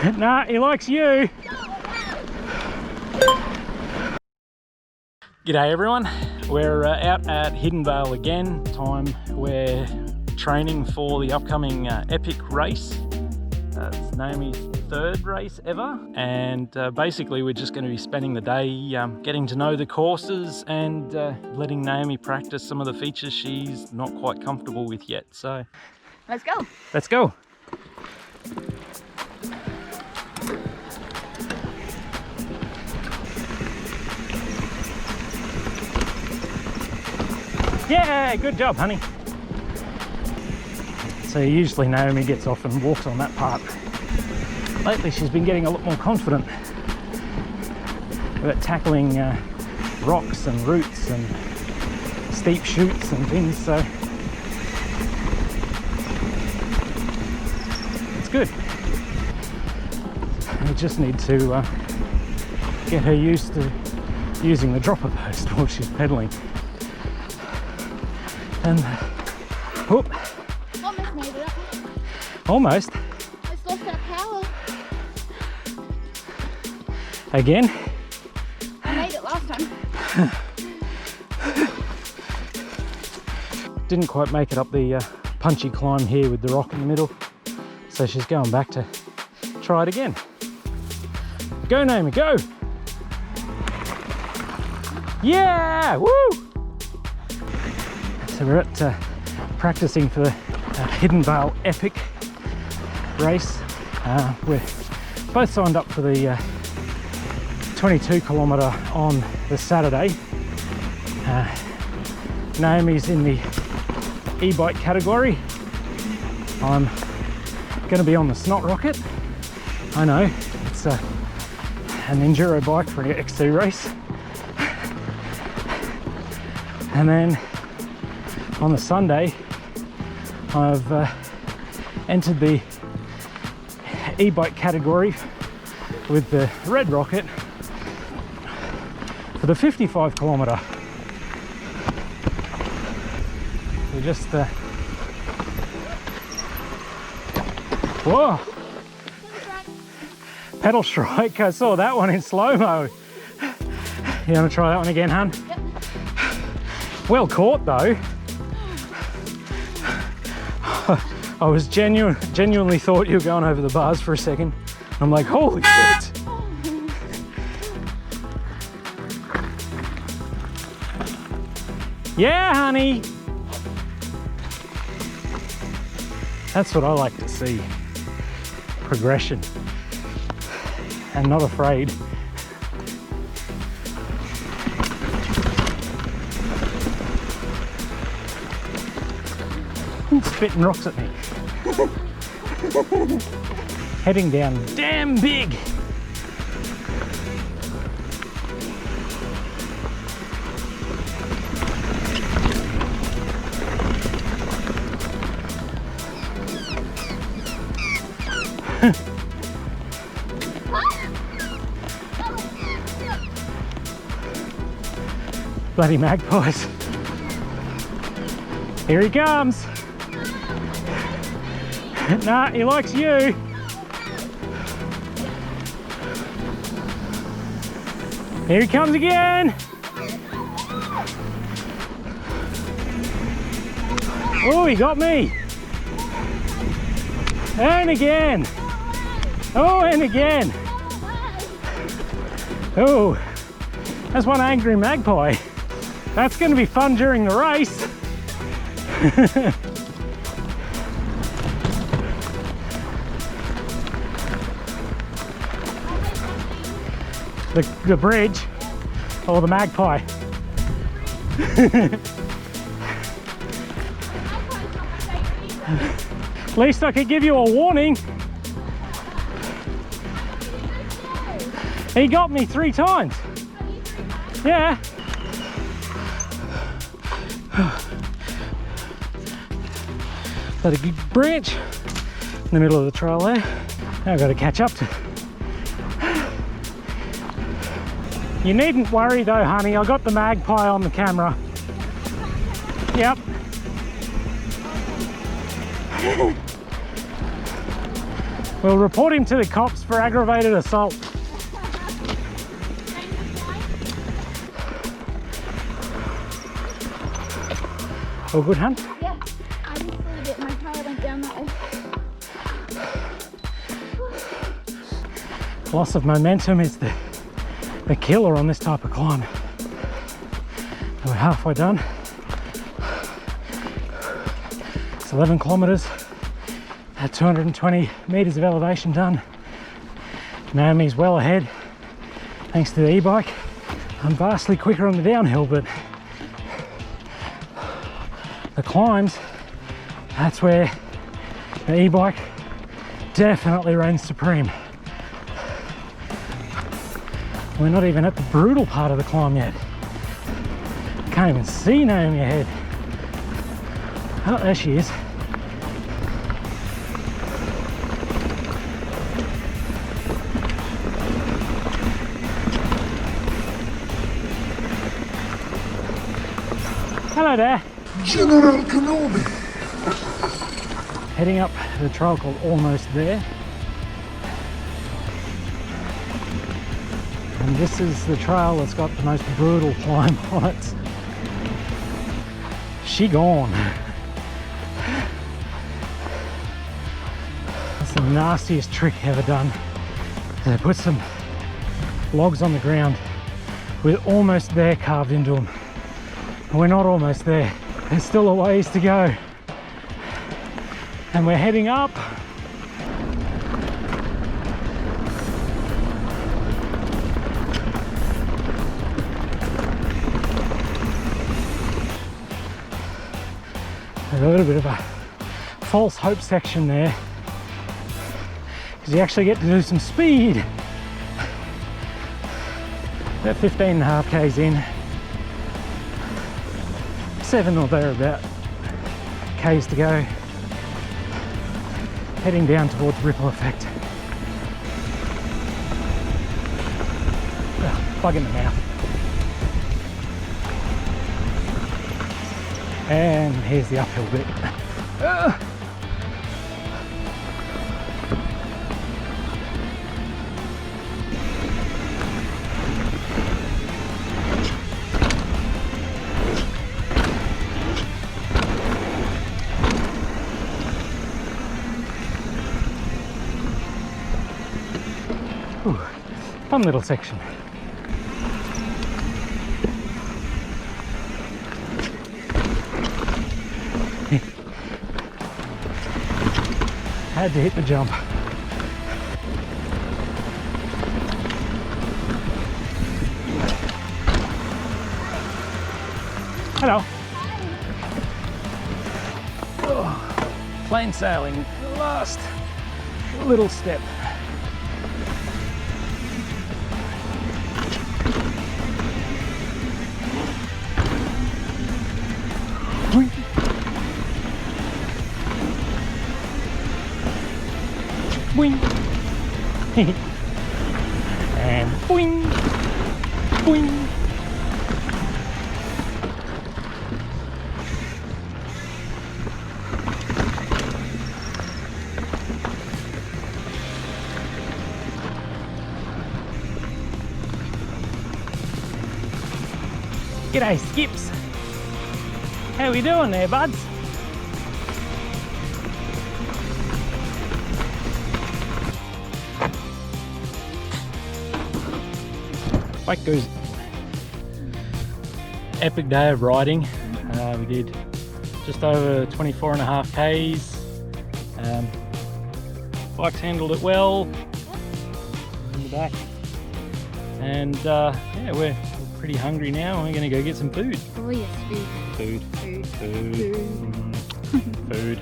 Nah, he likes you. G'day everyone. We're out at Hidden Vale again. Time we're training for the upcoming epic race. It's Naomi's third race ever, and basically we're just going to be spending the day getting to know the courses and letting Naomi practice some of the features she's not quite comfortable with yet. So let's go. Let's go. Yeah, good job, honey. So usually Naomi gets off and walks on that part. Lately she's been getting a lot more confident about tackling rocks and roots and steep chutes and things, so it's good. We just need to get her used to using the dropper post while she's pedaling. And whoop. Almost made it up. Almost. It's lost our power. Again? I made it last time. Didn't quite make it up the punchy climb here with the rock in the middle, so she's going back to try it again. Go, Naomi, go! Yeah! Woo! So we're at practicing for the Hidden Vale Epic race. We're both signed up for the 22 kilometre on the Saturday. Naomi's in the e-bike category. I'm going to be on the Snot rocket. I know, it's an enduro bike for an X2 race. And then on the Sunday, I've entered the e-bike category with the red rocket for the 55 kilometre. We just whoa, pedal strike. I saw that one in slow-mo. You want to try that one again, hun? Yep. Well caught though. I was genuinely thought you were going over the bars for a second. I'm like, holy shit. Yeah, honey. That's what I like to see. Progression. And not afraid. Spitting rocks at me. Heading down damn big. Bloody magpies. Here he comes. Nah, he likes you. Here he comes again. Oh, he got me. And again. Oh, and again. Oh, that's one angry magpie. That's going to be fun during the race. The bridge, or the magpie. At least I could give you a warning. He got me 3 times. Yeah. Got a big branch in the middle of the trail there. Now I've got to catch up to. You needn't worry though, honey, I got the magpie on the camera. Yep. We'll report him to the cops for aggravated assault. All good, hun? Yeah, I just slid it. My car went down that way. Loss of momentum is the killer on this type of climb. We're halfway done. It's 11 kilometers at 220 meters of elevation done. Naomi's well ahead thanks to the e-bike. I'm vastly quicker on the downhill, but the climbs, that's where the e-bike definitely reigns supreme. We're not even at the brutal part of the climb yet. Can't even see Naomi ahead. Oh, there she is. Hello there. General Kenobi. Heading up the trail called Almost There. And this is the trail that's got the most brutal climb on it. She gone. That's the nastiest trick ever done. They put some logs on the ground with Almost There carved into them. And we're not almost there. There's still a ways to go. And we're heading up. There's a little bit of a false hope section there, because you actually get to do some speed. About 15.5 k's in, 7 or thereabout k's to go, heading down towards Ripple Effect. Bug in the mouth. And here's the uphill bit. Ooh, fun little section. Had to hit the jump. Hello. Oh, plain sailing, last little step. Boing. And boing, boing. G'day, Skips. How we doing there, buds? Bike goes. Epic day of riding. We did just over 24.5 k's. Bike's handled it well in the back, and yeah, we're pretty hungry now. We're gonna go get some food. Oh yes, food. Food. Food. Food. Food. Food.